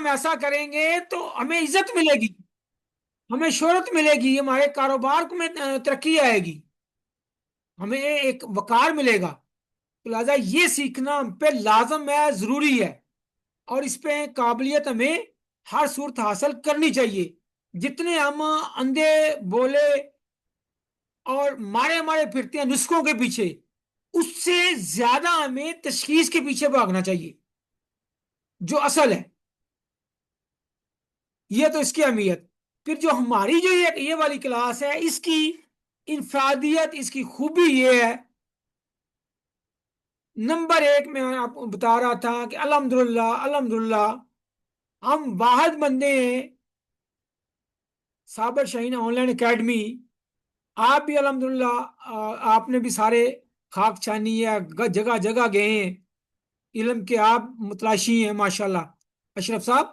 ہم ایسا کریں گے تو ہمیں عزت ملے گی، ہمیں شہرت ملے گی، ہمارے کاروبار میں ترقی آئے گی، ہمیں ایک وقار ملے گا۔ تو لہٰذا یہ سیکھنا ہم پہ لازم ہے، ضروری ہے، اور اس پہ قابلیت ہمیں ہر صورت حاصل کرنی چاہیے۔ جتنے ہم اندھے بولے اور مارے مارے پھرتے ہیں نسخوں کے پیچھے، اس سے زیادہ ہمیں تشخیص کے پیچھے بھاگنا چاہیے جو اصل ہے۔ یہ تو اس کی اہمیت۔ پھر جو ہماری جو یہ والی کلاس ہے، اس کی انفرادیت، اس کی خوبی یہ ہے، نمبر ایک میں آپ کو بتا رہا تھا کہ الحمدللہ الحمدللہ ہم واحد بندے ہیں، صابر شاہین آن لائن اکیڈمی۔ آپ بھی الحمدللہ آپ نے بھی سارے خاک چھانی ہے، جگہ جگہ گئے ہیں، علم کے آپ متلاشی ہیں ماشاءاللہ۔ اشرف صاحب